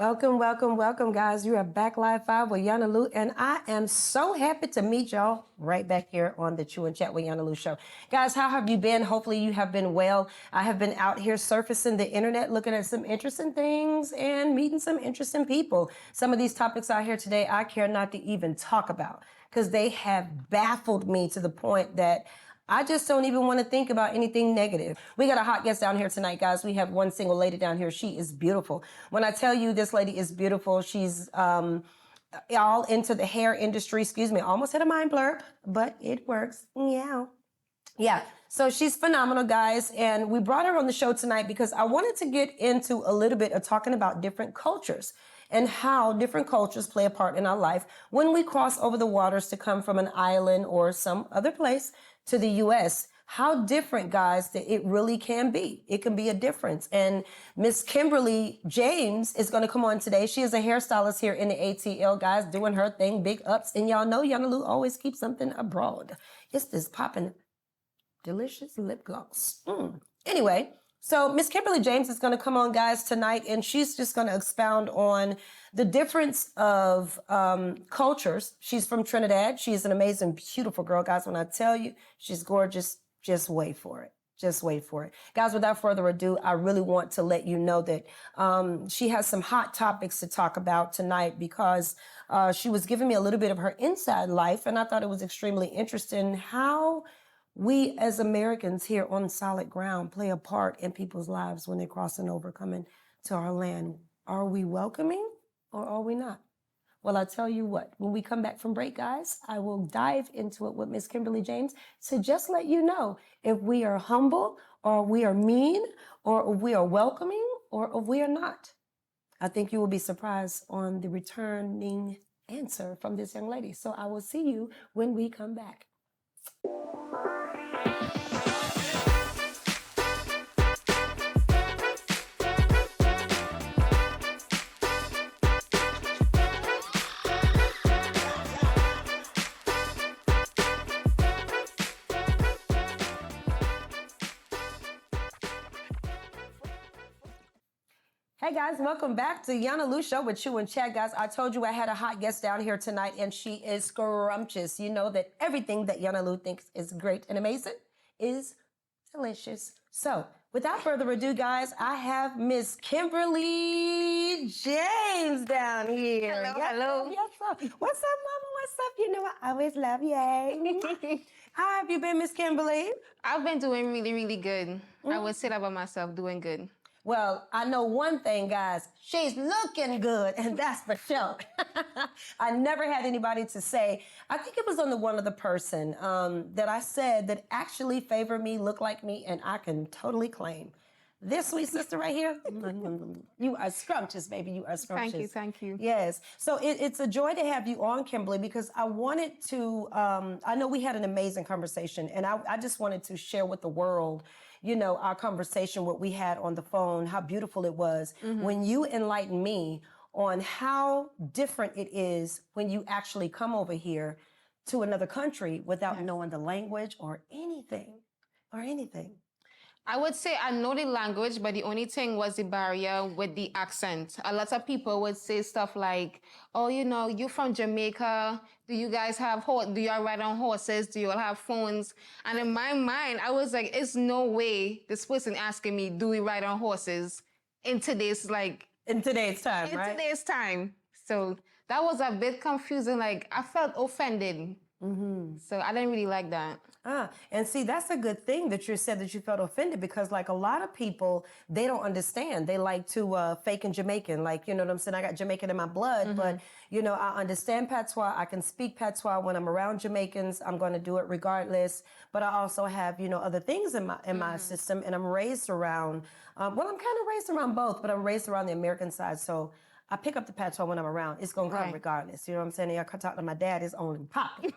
Welcome, welcome, welcome, guys. You are back live 5 with Yana Lou, and I am so happy to meet y'all right back here on the Chew and Chat with Yana Lou show. Guys, how have you been? Hopefully you have been well. I have been out here surfacing the internet, looking at some interesting things and meeting some interesting people. Some of these topics out here today, I care not to even talk about because they have baffled me to the point that I just don't even want to think about anything negative. We got a hot guest down here tonight, guys. We have one single lady down here. She is beautiful. When I tell you this lady is beautiful, she's all into the hair industry. Excuse me, almost had a mind blurb, but it works. Meow. Yeah, so she's phenomenal, guys, and we brought her on the show tonight because I wanted to get into a little bit of talking about different cultures and how different cultures play a part in our life when we cross over the waters to come from an island or some other place to the U.S. How different, guys, that it really can be. It can be a difference. And Miss Kimberly James is going to come on today. She is a hairstylist here in the ATL, guys, doing her thing, big ups. And y'all know Yana Lou always keeps something abroad. It's this popping delicious lip gloss. Anyway, so Miss Kimberly James is going to come on, guys, tonight, and she's just going to expound on the difference of cultures. She's from Trinidad. She's an amazing, beautiful girl, guys. When I tell you she's gorgeous, just wait for it. Just wait for it. Guys, without further ado, I really want to let you know that she has some hot topics to talk about tonight because she was giving me a little bit of her inside life, and I thought it was extremely interesting how we as Americans here on solid ground play a part in people's lives when they're crossing over, coming to our land. Are we welcoming or are we not? Well, I'll tell you what, when we come back from break, guys, I will dive into it with Miss Kimberly James to just let you know if we are humble or we are mean or if we are welcoming or if we are not. I think you will be surprised on the returning answer from this young lady. So I will see you when we come back. Hey guys, welcome back to Yana Lou Show with Chew and Chat, guys. I told you I had a hot guest down here tonight, and she is scrumptious. You know that everything that Yana Lou thinks is great and amazing is delicious. So, without further ado, guys, I have Miss Kimberly James down here. Hello, Yes, hello. Yes, sir. What's up, Mama? What's up? You know I always love you. How have you been, Miss Kimberly? I've been doing really, really good. I would say that about myself, doing good. Well, I know one thing, guys. She's looking good, and that's for sure. I never had anybody to say, I think it was on the one other person that I said that actually favored me, look like me, and I can totally claim. This sweet sister right here, you are scrumptious, baby. You are scrumptious. Thank you, thank you. Yes. So it's a joy to have you on, Kimberly, because I wanted to, I know we had an amazing conversation, and I just wanted to share with the world, you know, our conversation, what we had on the phone, how beautiful it was when you enlightened me on how different it is when you actually come over here to another country without knowing the language or anything. I would say I know the language, but the only thing was the barrier with the accent. A lot of people would say stuff like, oh, you know, you're from Jamaica. Do you guys have do you all ride on horses? Do you all have phones? And in my mind, I was like, it's no way this person asking me, do we ride on horses in today's In today's time, right? In today's time. So that was a bit confusing. Like, I felt offended. So I didn't really like that. And see, that's a good thing that you said that you felt offended because like a lot of people, they don't understand. They like to fake in Jamaican. Like, you know what I'm saying? I got Jamaican in my blood, but you know, I understand patois. I can speak patois when I'm around Jamaicans. I'm going to do it regardless. But I also have, you know, other things in my system, and I'm raised around, well, I'm kind of raised around both, but I'm raised around the American side. So I pick up the patois when I'm around. It's going to come regardless. You know what I'm saying? I cut out to my dad, it's only popping.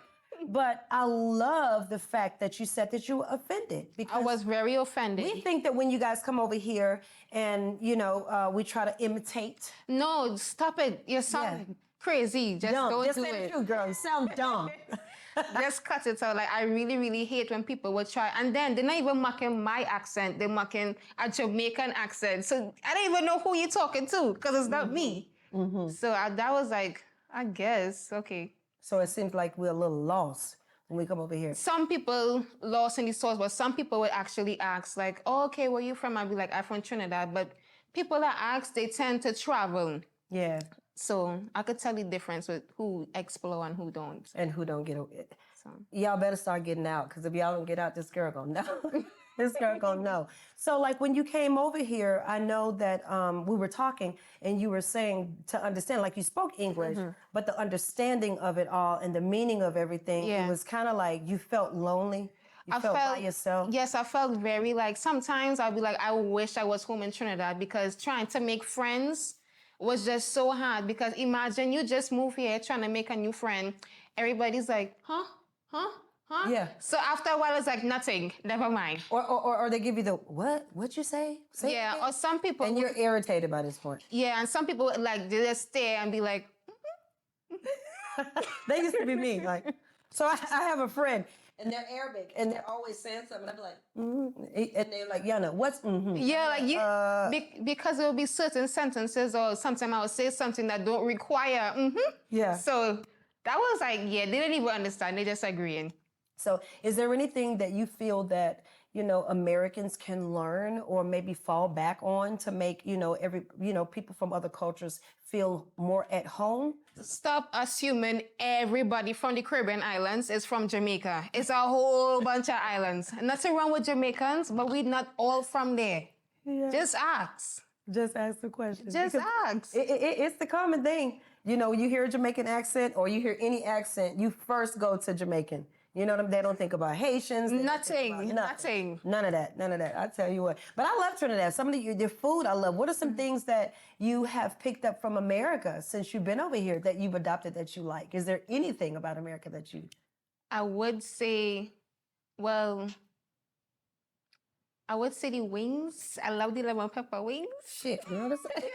But I love the fact that you said that you were offended. Because I was very offended. we think that when you guys come over here and, you know, we try to imitate. No, stop it. You sound crazy. Just don't Just do say the it. truth, girl. You sound dumb. Just cut it out. Like, I really, really hate when people would try. And then they're not even mocking my accent. They're mocking a Jamaican accent. So I don't even know who you're talking to because it's not me. So that was like, I guess, okay. So it seems like we're a little lost when we come over here. Some people lost in the source, but some people would actually ask, like, oh, okay, where you from? I'd be like, I'm from Trinidad. But people that ask, they tend to travel. Yeah. So I could tell the difference with who explore and who don't. And who don't get it. So. Y'all better start getting out, because if y'all don't get out, this girl gonna know. This girl gonna know. So like when you came over here, I know that we were talking and you were saying to understand, like you spoke English, but the understanding of it all and the meaning of everything, it was kind of like you felt lonely. You felt by yourself. Yes, I felt very like, sometimes I'll be like, I wish I was home in Trinidad, because trying to make friends was just so hard. Because imagine you just move here trying to make a new friend. Everybody's like, huh? Yeah. So after a while, it's like nothing. Never mind. Or they give you the what? What'd you say? Say Yeah. it again. Or some people. And you're irritated by this point. Yeah, and some people like they just stare and be like. They used to be me. Like, so I have a friend. And they're Arabic, and they're always saying something. I'd be like, and they're like, Yana, what's Yeah, like you, because there will be certain sentences, or sometimes I would say something that don't require Yeah. So that was like, yeah, they didn't even understand. They just agreeing. So is there anything that you feel that, Americans can learn or maybe fall back on to make, people from other cultures feel more at home? Stop assuming everybody from the Caribbean islands is from Jamaica. It's a whole bunch of islands. Nothing wrong with Jamaicans, but we're not all from there. Yeah. Just ask. Just ask the question. Just ask. It's the common thing. You hear a Jamaican accent or you hear any accent, you first go to Jamaican. You know what I mean? They don't think about Haitians. Nothing. None of that. I tell you what. But I love Trinidad. Some of your food I love. What are some things that you have picked up from America since you've been over here that you've adopted that you like? Is there anything about America that you... I would say the wings. I love the lemon pepper wings. Shit, you know what I'm saying?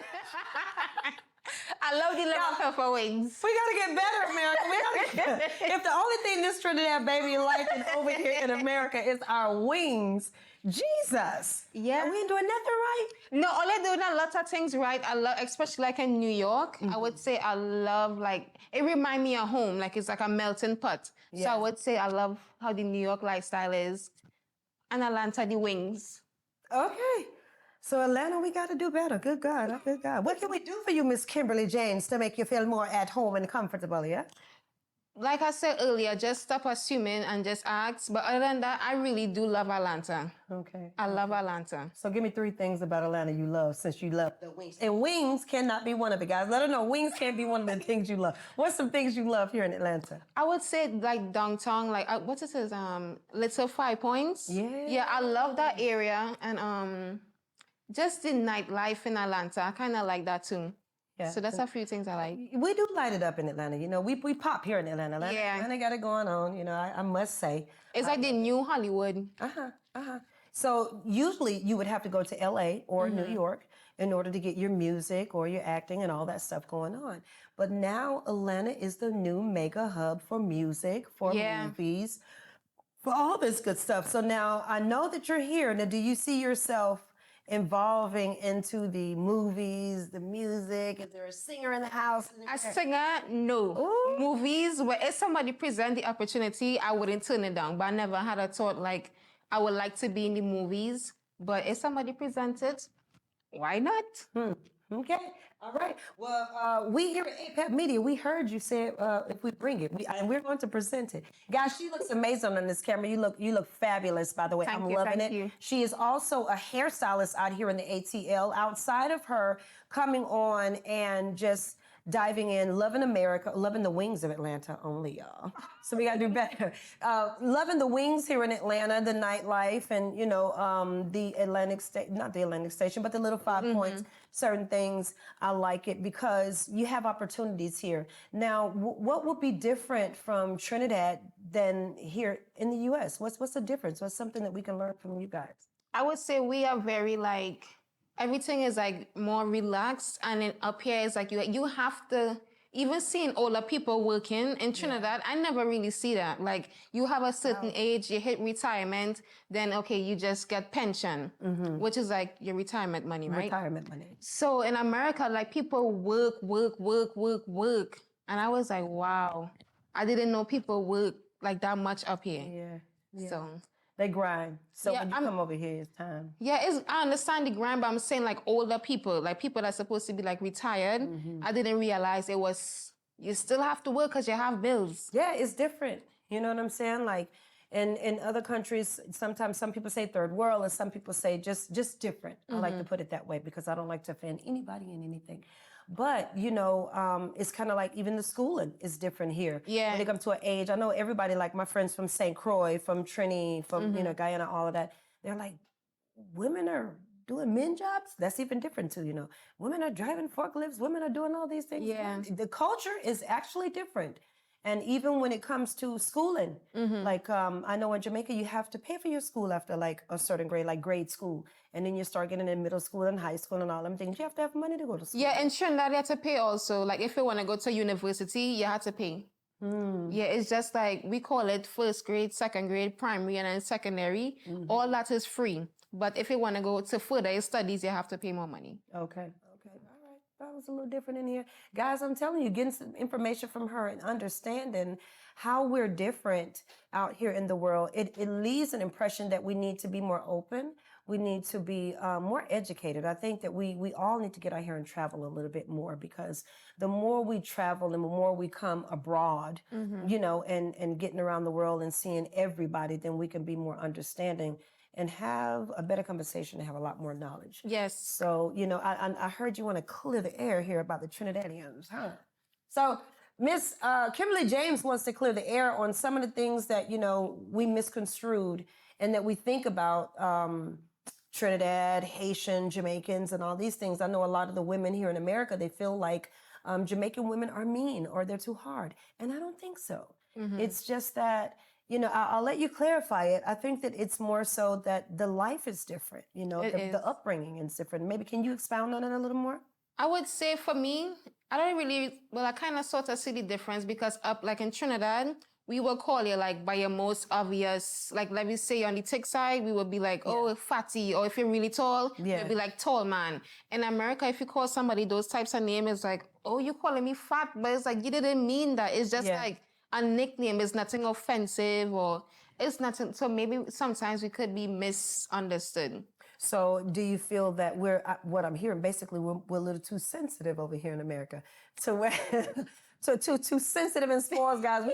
I love the lemon pepper wings. We gotta get better, America. If the only thing this Trinidad baby liking over here in America is our wings, Jesus. Yeah. We ain't doing nothing right. No, all I doing a lot of things right. I love, especially like in New York, I would say I love, like, it reminds me of home. Like it's like a melting pot. Yeah. So I would say I love how the New York lifestyle is. And Atlanta, the wings. Okay. So Atlanta, we got to do better. Good God, good God. What can we do for you, Miss Kimberly James, to make you feel more at home and comfortable, yeah? Like I said earlier, just stop assuming and just ask. But other than that, I really do love Atlanta. Okay. I love Atlanta. So give me 3 things about Atlanta you love since you love the wings. And wings cannot be one of it, guys. Let her know wings can't be one of the things you love. What's some things you love here in Atlanta? I would say like downtown, like what is it? Little 5 Points. Yeah. Yeah, I love that area. And just the nightlife in Atlanta, I kind of like that too. Yeah. So that's a few things I like. We do light it up in Atlanta. We pop here in Atlanta. Atlanta got it going on, I must say. It's like the new Hollywood. So usually you would have to go to LA or New York in order to get your music or your acting and all that stuff going on. But now Atlanta is the new mega hub for music, for movies, for all this good stuff. So now I know that you're here. Now, do you see yourself involving into the movies, the music? Is there a singer in the house? A singer? No. Ooh. Movies, where if somebody present the opportunity, I wouldn't turn it down. But I never had a thought like I would like to be in the movies. But if somebody presented, why not? Okay. All right. Well, we here at APAP Media, we heard you say if we bring it, and we're going to present it. Guys, she looks amazing on this camera. You look fabulous, by the way. I'm loving it. You. She is also a hairstylist out here in the ATL. Outside of her coming on and just diving in, loving America, loving the wings of Atlanta only, y'all. So we gotta do better. Loving the wings here in Atlanta, the nightlife, and the Atlantic Station, not the Atlantic Station, but the little 5 Points, certain things, I like it because you have opportunities here. Now, what would be different from Trinidad than here in the U.S.? What's the difference? What's something that we can learn from you guys? I would say we are very everything is more relaxed, and then up here is you have to even seeing older people working in Trinidad, I never really see that. Like you have a certain age, you hit retirement, then okay, you just get pension, which is like your retirement money, right? Retirement money. So in America, like people work. And I was like, wow, I didn't know people work like that much up here. Yeah. So They grind. So Yeah, when you come over here, it's time. yeah, I understand the grind, but I'm saying like older people, like people that's supposed to be like retired. I didn't realize it was, you still have to work because you have bills. Yeah, it's different. You know what I'm saying? Like in other countries, sometimes some people say third world and some people say just different. I like to put it that way because I don't like to offend anybody in anything. But, you know, it's kind of like even the schooling is different here. Yeah. When it comes to an age, I know everybody, like my friends from St. Croix, from Trinity, from, you know, Guyana, all of that, they're like, women are doing men jobs. That's even different too, you know. Women are driving forklifts. Women are doing all these things. Yeah. The culture is actually different. And even when it comes to schooling, like I know in Jamaica, you have to pay for your school after like a certain grade, like grade school. And then you start getting in middle school and high school and all them things. You have to have money to go to school. Yeah, in Trinidad, you have to pay also. Like if you want to go to university, you have to pay. Yeah, it's just like we call it first grade, second grade, primary, and then secondary. All that is free. But if you want to go to further studies, you have to pay more money. Okay. All right. That was a little different in here. Guys, I'm telling you, getting some information from her and understanding how we're different out here in the world, it leaves an impression that we need to be more open. We need to be more educated. I think that we all need to get out here and travel a little bit more because the more we travel and the more we come abroad, you know, and getting around the world and seeing everybody, then we can be more understanding and have a better conversation and have a lot more knowledge. Yes. So, you know, I heard you want to clear the air here about the Trinidadians, huh? So, Miss Kimberly James wants to clear the air on some of the things that, you know, we misconstrued and that we think about Trinidad, Haitian, Jamaicans, and all these things. I know a lot of the women here in America, they feel like Jamaican women are mean or they're too hard. And I don't think so. It's just that, you know, I'll let you clarify it. I think that it's more so that the life is different, you know, the upbringing is different. Maybe can you expound on it a little more? I would say for me, I don't really, well, I kind of sort of see the difference because up like in Trinidad, we will call you like by your most obvious, like let me say on the thick side, we would be like, oh, fatty, or if you're really tall, you'll be like tall man. In America, if you call somebody those types of names, it's like, oh, you're calling me fat, but it's like, you didn't mean that. It's just like a nickname. It's nothing offensive or it's nothing. So maybe sometimes we could be misunderstood. So do you feel that what I'm hearing, basically we're a little too sensitive over here in America. So too sensitive and spoiled, guys.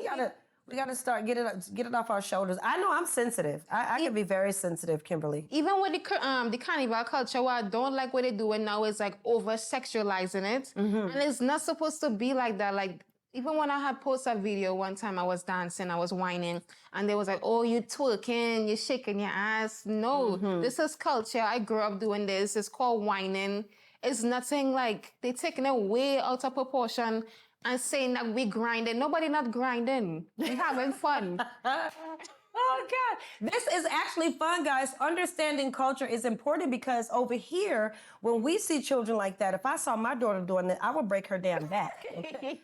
We gotta start get it off our shoulders. I know I'm sensitive. I can be very sensitive, Kimberly. Even with the carnival culture, what I don't like what they're doing now is like over sexualizing it, and it's not supposed to be like that. Like even when I had posted a video one time, I was dancing, I was whining, and they was like, "Oh, you twerking, you shaking your ass." No, this is culture. I grew up doing this. It's called whining. It's nothing like they're taking it way out of proportion and saying that we grinding. Nobody not grinding. We having fun. Oh, God. This is actually fun, guys. Understanding culture is important because over here, when we see children like that, if I saw my daughter doing that, I would break her damn back. Okay?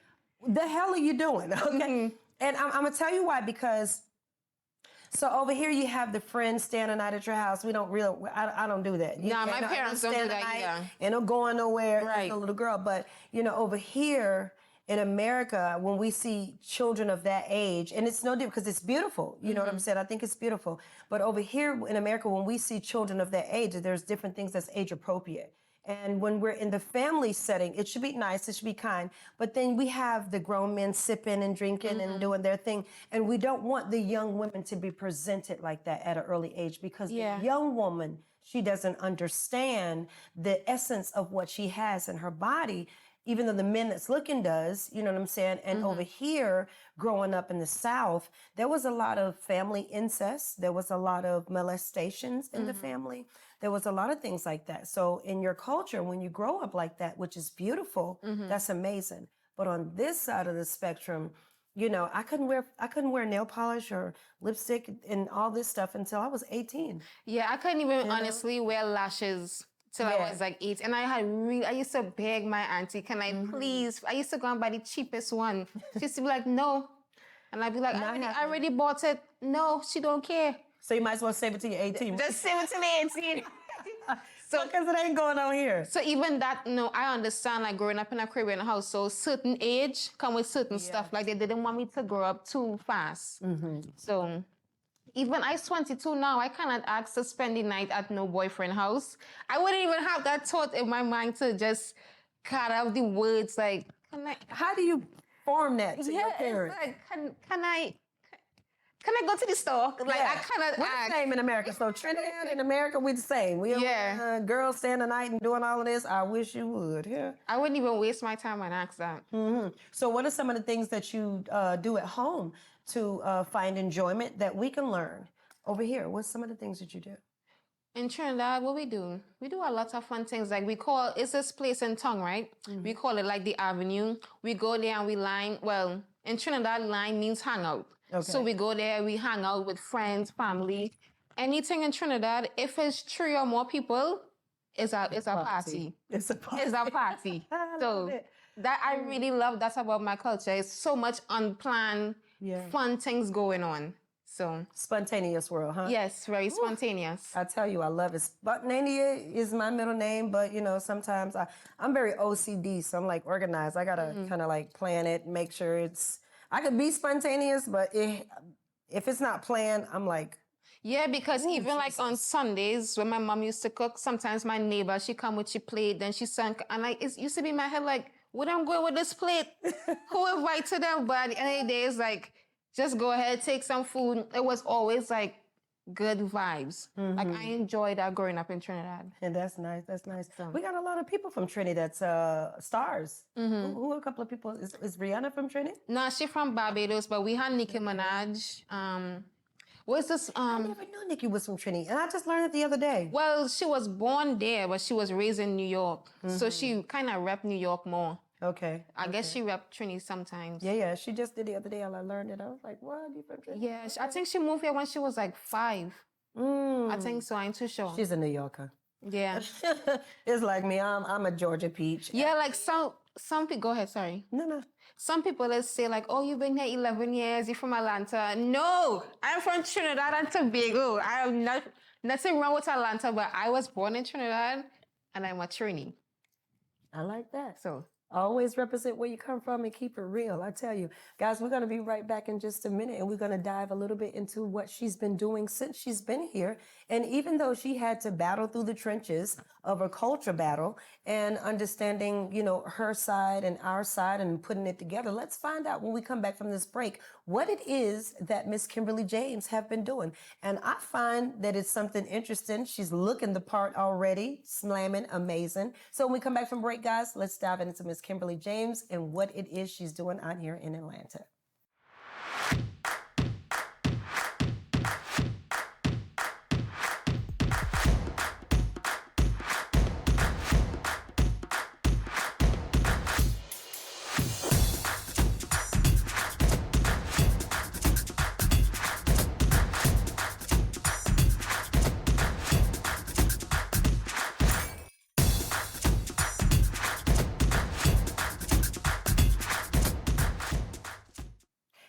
The hell are you doing? Okay. And I'm going to tell you why, because so over here you have the friends staying the night at your house. We don't really, I don't do that. No, my parents don't do that either. And I'm going nowhere Right. as a little girl. But, you know, over here in America, when we see children of that age, and it's no different because it's beautiful. You know what I'm saying? I think it's beautiful. But over here in America, when we see children of that age, there's different things that's age appropriate. And when we're in the family setting, it should be nice, it should be kind. But then we have the grown men sipping and drinking and doing their thing. And we don't want the young women to be presented like that at an early age because the young woman, she doesn't understand the essence of what she has in her body, even though the men that's looking does, you know what I'm saying? And over here, growing up in the South, there was a lot of family incest. There was a lot of molestations in the family. There was a lot of things like that. So in your culture, when you grow up like that, which is beautiful, that's amazing. But on this side of the spectrum, you know, I couldn't wear nail polish or lipstick and all this stuff until I was 18. Yeah, I couldn't even honestly wear lashes till I was like 8. And I used to beg my auntie, can I please? I used to go and buy the cheapest one. She used to be like, no. And I'd be like, I already bought it. No, she don't care. So you might as well save it till you're 18. Just save it till you're 18. So, because it ain't going on here. So even that, I understand, like growing up in a Caribbean house, so certain age come with certain stuff. Like they didn't want me to grow up too fast. So even I 22 now, I cannot ask to spend the night at no boyfriend house. I wouldn't even have that thought in my mind to just cut out the words like, how do you form that to your parents? Like, can I go to the store? Like I cannot We're the same in America. So Trinidad in America, we're the same. We girls staying the night and doing all of this. I wish you would. Yeah. I wouldn't even waste my time and ask that. So what are some of the things that you do at home to find enjoyment that we can learn over here? What's some of the things that you do? In Trinidad, what we do a lot of fun things. Like it's this place in Tongue, right? We call it like the Avenue. We go there and we line. Well, in Trinidad, line means hang out. Okay. So we go there, we hang out with friends, family. Anything in Trinidad, if it's 3 or more people, it's a party. It's a party. It's a party. So that I really love that about my culture. It's so much unplanned, fun things going on. So spontaneous world, huh? Yes, very spontaneous. I tell you, I love it. Spontaneous is my middle name, but sometimes I'm very OCD, so I'm like organized. I gotta kind of like plan it, make sure I could be spontaneous, but if it's not planned, I'm like. Yeah, because even like on Sundays when my mom used to cook, sometimes my neighbor, she come with she plate, then she sunk, and like it used to be in my head like, where I'm going with this plate? Who invited them? But at the end of the day, it's like, just go ahead, take some food. It was always like good vibes. Like I enjoyed that growing up in Trinidad. And that's nice. That's nice. We got a lot of people from Trinidad. Stars. Who are a couple of people? Is Rihanna from Trinidad? No, she's from Barbados, but we had Nicki Minaj. What's this? I never knew Nicki was from Trinidad, and I just learned it the other day. Well, she was born there, but she was raised in New York, so she kind of rep New York more. Okay. I guess she rep Trinity sometimes. Yeah. She just did the other day, and I learned it. I was like, what? You from Trinidad? Yeah, I think she moved here when she was like 5. I think so. I'm too sure. She's a New Yorker. Yeah. It's like me. I'm a Georgia peach. Yeah, like some people. Go ahead. Sorry. No. Some people let's say like, oh, you've been here 11 years. You're from Atlanta. No, I'm from Trinidad and Tobago. I am not nothing wrong with Atlanta, but I was born in Trinidad, and I'm a Trini. I like that. So. Always represent where you come from and keep it real. I tell you. Guys, we're going to be right back in just a minute, and we're going to dive a little bit into what she's been doing since she's been here. And even though she had to battle through the trenches of a culture battle and understanding, her side and our side and putting it together, let's find out when we come back from this break what it is that Miss Kimberly James have been doing. And I find that it's something interesting. She's looking the part already, slamming, amazing. So when we come back from break, guys, let's dive into Miss Kimberly James and what it is she's doing out here in Atlanta.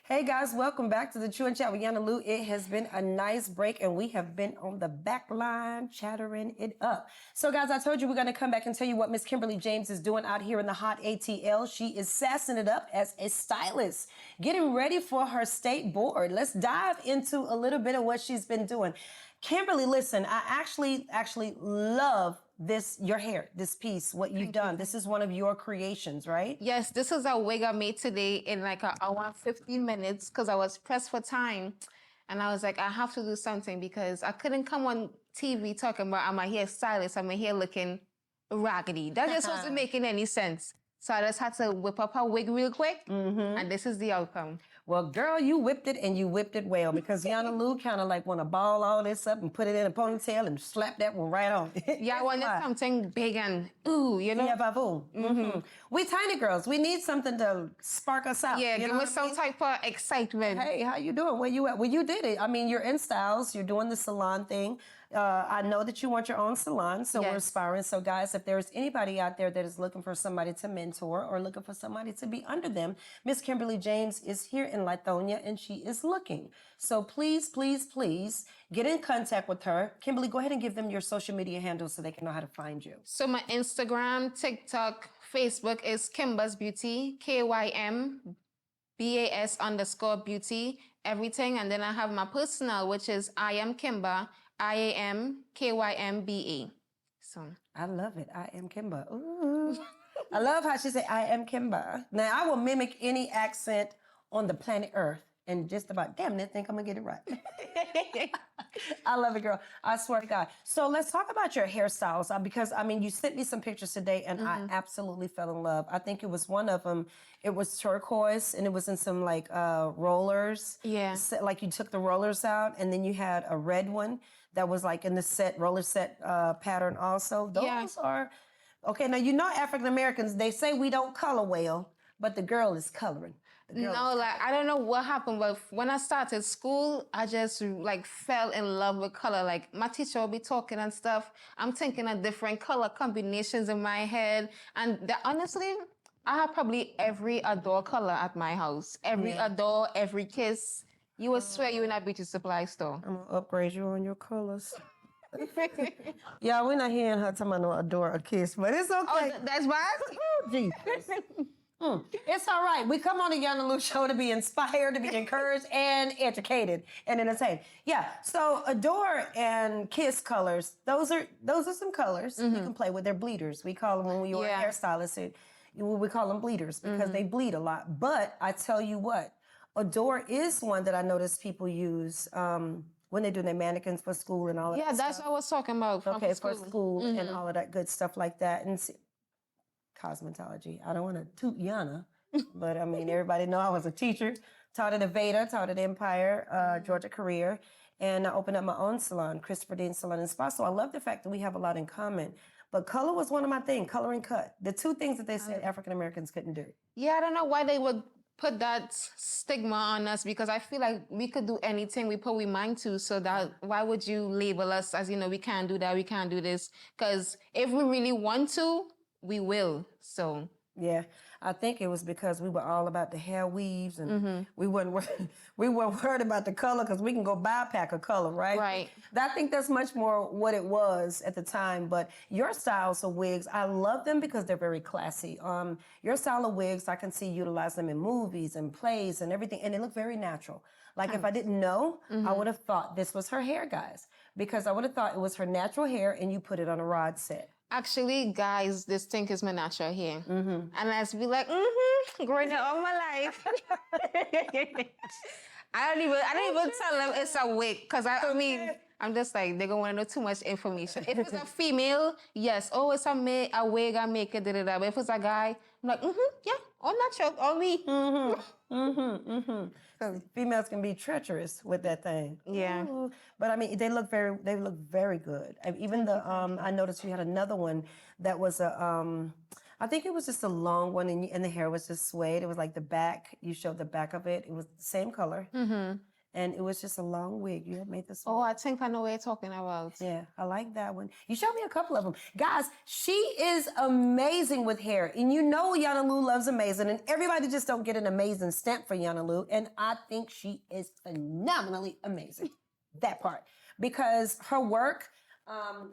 Hey guys, welcome back to the Chew and Chat with YANA Lou. It has been a nice break and we have been on the back line chattering it up. So guys, I told you we're going to come back and tell you what Miss Kimberly James is doing out here in the hot ATL. She is sassing it up as a stylist, getting ready for her state board. Let's dive into a little bit of what she's been doing. Kimberly, listen, I actually love your hair, this piece, what you've done. This is one of your creations, right? Yes, this is a wig I made today in like an hour and 15 minutes because I was pressed for time. And I was like, I have to do something because I couldn't come on TV talking about I'm a hairstylist, I'm a hair looking raggedy. That just wasn't making any sense. So I just had to whip up her wig real quick, and this is the outcome. Well, girl, you whipped it, and you whipped it well, because YANA Lou kind of like want to ball all this up and put it in a ponytail and slap that one right on. Yeah, I wanted something big and ooh, you know? Yeah, babu. We tiny girls. We need something to spark us out. Yeah, you give know me what I some mean? type of excitement. Hey, how you doing? Where you at? Well, you did it. I mean, you're in styles. You're doing the salon thing. I know that you want your own salon, so we're Yes. aspiring. So, guys, if there's anybody out there that is looking for somebody to mentor or looking for somebody to be under them, Miss Kimberly James is here in Lithonia, and she is looking. So please, please, please get in contact with her. Kimberly, go ahead and give them your social media handles so they can know how to find you. So my Instagram, TikTok, Facebook is Kimba's Beauty, KYMBAS_beauty, everything. And then I have my personal, which is I am Kimba, IAMKYMBA. So I love it. I am Kimba. Ooh. I love how she said, I am Kimba. Now, I will mimic any accent on the planet Earth and just about damn near think I'm going to get it right. I love it, girl. I swear to God. So let's talk about your hairstyles because, I mean, you sent me some pictures today and I absolutely fell in love. I think it was one of them. It was turquoise and it was in some like rollers. Yeah. Like you took the rollers out and then you had a red one that was like in the roller set pattern also. Those are, okay, now you know African Americans, they say we don't color well, but the girl is coloring. No, like I don't know what happened, but when I started school, I just like fell in love with color. Like my teacher will be talking and stuff. I'm thinking of different color combinations in my head. And honestly, I have probably every adore color at my house. Every adore, every kiss. You would swear you're in a beauty supply store. I'm gonna upgrade you on your colors. Yeah, we're not hearing her talking about no adore or kiss, but it's okay. Oh, that's bad? Jesus. It's all right. We come on the YANA Lou show to be inspired, to be encouraged, and educated and entertained. Yeah. So adore and kiss colors. Those are some colors you can play with. They're bleeders. We call them when we were hairstylists. We call them bleeders because they bleed a lot. But I tell you what, adore is one that I notice people use when they do their mannequins for school and all that. Yeah, that's what I was talking about. Okay, for school and all of that good stuff like that. And cosmetology. I don't want to toot YANA, but I mean, everybody know I was a teacher, taught at Aveda, taught at Empire, Georgia Career, and I opened up my own salon, Christopher Dean Salon and Spa. So I love the fact that we have a lot in common. But color was one of my things, color and cut. The two things that they said African Americans couldn't do. Yeah, I don't know why they would put that stigma on us because I feel like we could do anything we put we mind to. So that why would you label us as, you know, we can't do that, we can't do this? Because if we really want to, we will. So yeah, I think it was because we were all about the hair weaves and we weren't worried about the color because we can go buy a pack of color, right? Right. I think that's much more what it was at the time. But your styles of wigs, I love them because they're very classy. Your style of wigs, I can see you utilize them in movies and plays and everything, and they look very natural. Like if I didn't know, I would have thought this was her hair, guys, because I would have thought it was her natural hair and you put it on a rod set. Actually, guys, this thing is my natural hair. And I be like, growing it all my life. I don't even tell them it's a wig, because I mean, I'm just like, they're gonna want to know too much information. If it's a female, yes, oh, it's a wig, I make it, da-da-da. But if it's a guy, I'm like, yeah, all natural, all me. So females can be treacherous with that thing. Yeah. Ooh. But I mean, they look very good. Even I noticed you had another one that was I think it was just a long one and the hair was just suede. It was like the back, you showed the back of it. It was the same color. And it was just a long wig. You had made this one. Oh, I think I know what you're talking about. Yeah, I like that one. You showed me a couple of them. Guys, she is amazing with hair. And you know YANA Lou loves amazing. And everybody just don't get an amazing stamp for YANA Lou. And I think she is phenomenally amazing. That part. Because her work,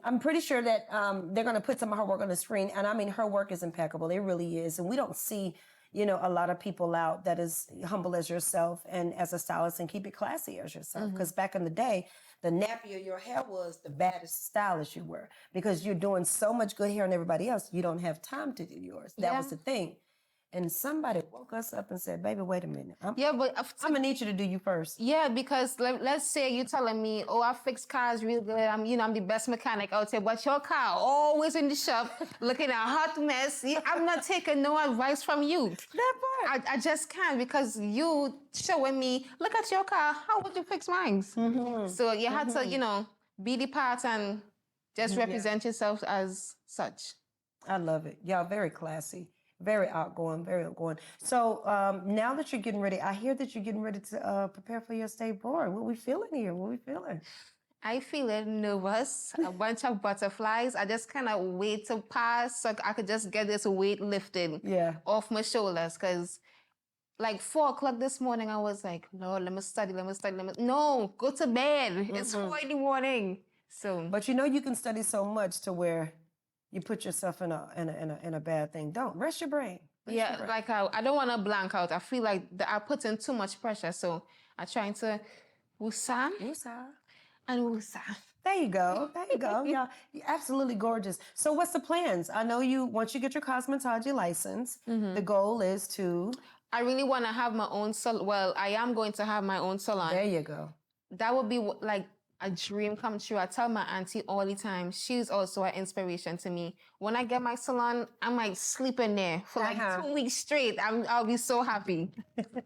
I'm pretty sure that they're going to put some of her work on the screen. And I mean, her work is impeccable. It really is. And we don't see, you know, a lot of people out that is humble as yourself and as a stylist and keep it classy as yourself. Because back in the day, the nappier your hair was, the baddest stylist you were. Because you're doing so much good hair on everybody else, you don't have time to do yours. That was the thing. And somebody woke us up and said, baby, wait a minute. I'm going to need you to do you first. Yeah, because let's say you're telling me, oh, I fix cars real good. I'm the best mechanic out there. But your car always in the shop looking a hot mess. I'm not taking no advice from you. That part. I just can't because you showing me, look at your car. How would you fix mine? So you had to, you know, be the part and just represent yourself as such. I love it. Y'all very classy. Very outgoing, very outgoing. So now that you're getting ready, I hear that you're getting ready to prepare for your state board. What we feeling here? What we feeling? I feel it nervous, a bunch of butterflies. I just kind of wait to pass so I could just get this weight lifted Yeah. off my shoulders. Because like 4 o'clock this morning, I was like, Lord, let me study, let me study, let me. No, go to bed. It's 4 in the morning. So, But you know you can study so much to where you put yourself in a bad thing. Don't rest your brain. Rest your yeah, brain. like I don't want to blank out. I feel like I put in too much pressure. So I'm trying to woosah Woosah. and woosah. There you go. There you go. Yeah, you're absolutely gorgeous. So what's the plans? I know you once you get your cosmetology license, the goal is to I really want to have my own salon. Well, I am going to have my own salon. there you go. That would be like a dream come true. I tell my auntie all the time. She's also an inspiration to me. When I get my salon, I might sleep in there for like 2 weeks straight. I'll be so happy.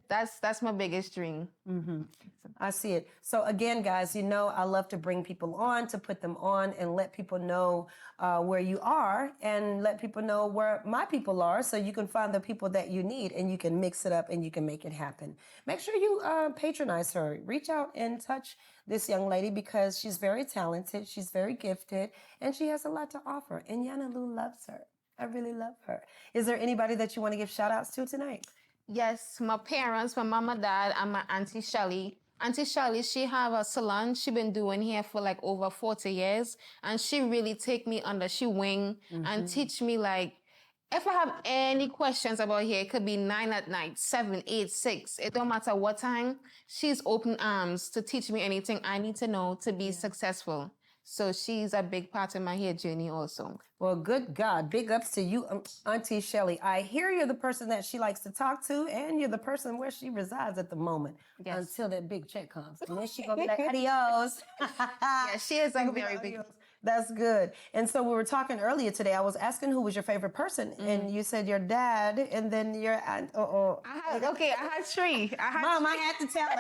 That's my biggest dream. I see it. So again, guys, you know I love to bring people on, to put them on and let people know where you are and let people know where my people are so you can find the people that you need and you can mix it up and you can make it happen. Make sure you patronize her. Reach out and touch this young lady because she's very talented, she's very gifted, and she has a lot to offer. And Yana Lou loves her. I really love her. Is there anybody that you want to give shout outs to tonight? Yes, my parents, my mom and dad, and my auntie Shelly. Auntie Shelly, she have a salon. She been doing here for like over 40 years. And she really take me under she wing and teach me like, if I have any questions about here, it could be 9 at night, 7, 8, 6. It don't matter what time. She's open arms to teach me anything I need to know to be successful. So she's a big part of my hair journey also. Well, good God. Big ups to you, Auntie Shelly. I hear you're the person that she likes to talk to, and you're the person where she resides at the moment until that big check comes. And then she going to be like, adios. Yeah, she is a very big... That's good. And so we were talking earlier today. I was asking who was your favorite person, and you said your dad, and then your aunt. I had three. Mom, I had to tell her.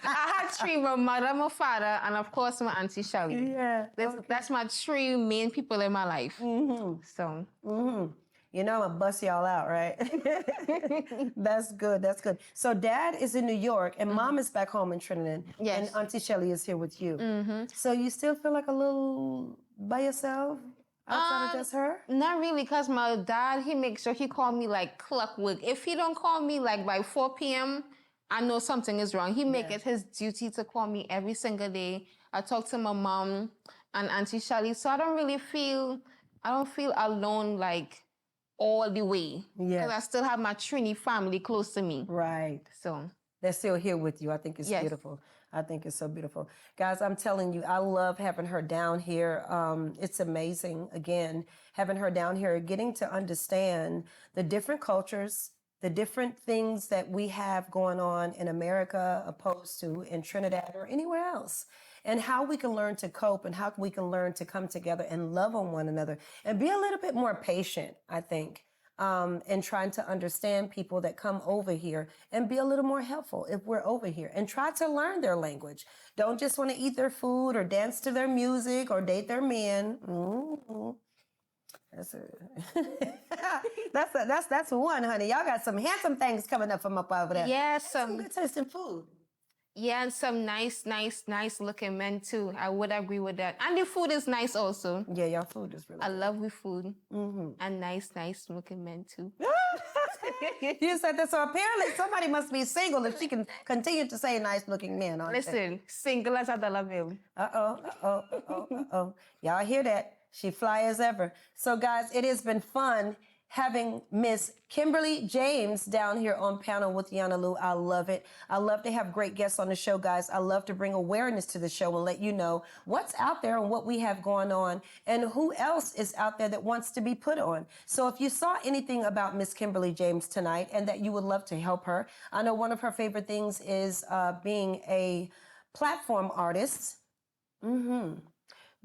I had three: my mother, my father, and of course my auntie Shelly. Yeah, that's my three main people in my life. So. You know, I'm gonna bust y'all out, right? That's good. That's good. So dad is in New York and mom is back home in Trinidad. Yes. And Auntie Shelly is here with you. So you still feel like a little by yourself outside of just her? Not really, because my dad, he makes sure he call me like clockwork. If he don't call me like by 4 p.m., I know something is wrong. He make it his duty to call me every single day. I talk to my mom and Auntie Shelly, so I don't feel alone like all the way. Because I still have my Trini family close to me. Right. So they're still here with you. I think it's beautiful. I think it's so beautiful. Guys, I'm telling you, I love having her down here. It's amazing, again, having her down here, getting to understand the different cultures, the different things that we have going on in America opposed to in Trinidad or anywhere else. And how we can learn to cope and how we can learn to come together and love on one another and be a little bit more patient, I think, and trying to understand people that come over here and be a little more helpful if we're over here and try to learn their language. Don't just want to eat their food or dance to their music or date their men. That's one, honey. Y'all got some handsome things coming up from up over there. Yes, some good tasting food. Yeah, and some nice looking men too. I would agree with that. And the food is nice also. Yeah, y'all food is really I good. love the food. And nice looking men too. You said that, so apparently somebody must be single if she can continue to say nice looking men. Listen, single as a dollar bill. Y'all hear that? She fly as ever. So guys, it has been fun having Miss Kimberly James down here on panel with Yana Lou. I love it. I love to have great guests on the show, guys. I love to bring awareness to the show and let you know what's out there and what we have going on and who else is out there that wants to be put on. So if you saw anything about Miss Kimberly James tonight and that you would love to help her, I know one of her favorite things is being a platform artist.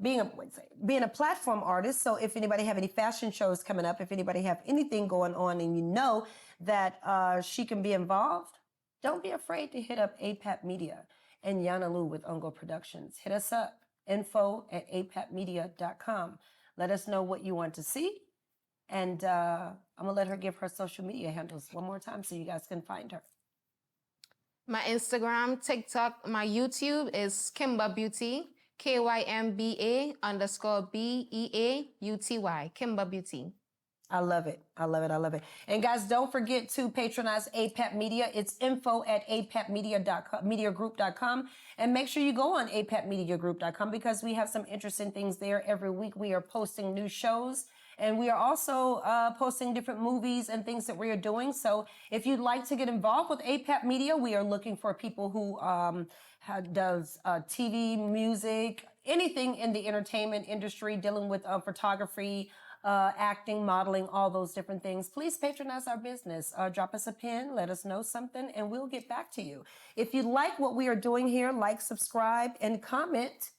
Being a platform artist. So if anybody have any fashion shows coming up, if anybody have anything going on and you know that she can be involved, don't be afraid to hit up APAP Media and Yana Lou with Ungo Productions. Hit us up, info@apapmedia.com. Let us know what you want to see And I'm going to let her give her social media handles one more time so you guys can find her. My Instagram, TikTok, my YouTube is Kimba Beauty, KYMBA_BEAUTY, Kimba Beauty. I love it. I love it. I love it. And guys, don't forget to patronize APAP Media. It's info@apapmediagroup.com. And make sure you go on apapmediagroup.com because we have some interesting things there. Every week we are posting new shows. And we are also posting different movies and things that we are doing. So if you'd like to get involved with APAP Media, we are looking for people who does TV, music, anything in the entertainment industry, dealing with photography, acting, modeling, all those different things. Please patronize our business. Drop us a pin, let us know something, and we'll get back to you. If you like what we are doing here, like, subscribe, and comment.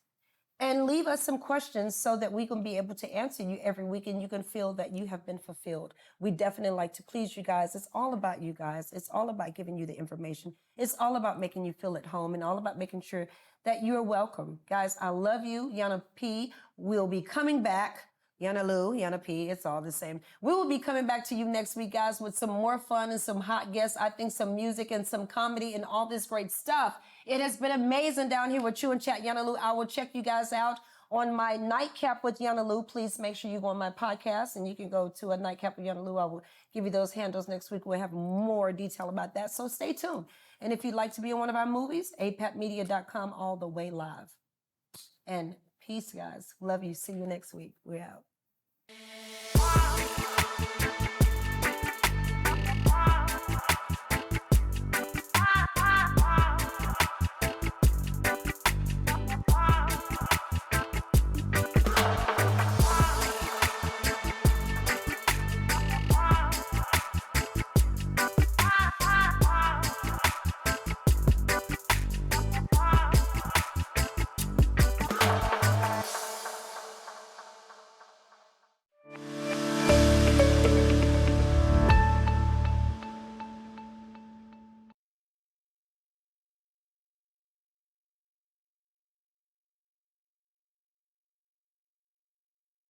And leave us some questions so that we can be able to answer you every week and you can feel that you have been fulfilled. We definitely like to please you guys. It's all about you guys. It's all about giving you the information. It's all about making you feel at home and all about making sure that you're welcome. Guys, I love you. Yana P will be coming back. Yana Lou, Yana P, it's all the same. We will be coming back to you next week, guys, with some more fun and some hot guests. I think some music and some comedy and all this great stuff. It has been amazing down here with Chew and Chat Yana Lou. I will check you guys out on my Nightcap with Yana Lou. Please make sure you go on my podcast and you can go to a Nightcap with Yana Lou. I will give you those handles next week. We'll have more detail about that. So stay tuned. And if you'd like to be in one of our movies, apapmedia.com all the way live. And peace, guys. Love you. See you next week. We're out.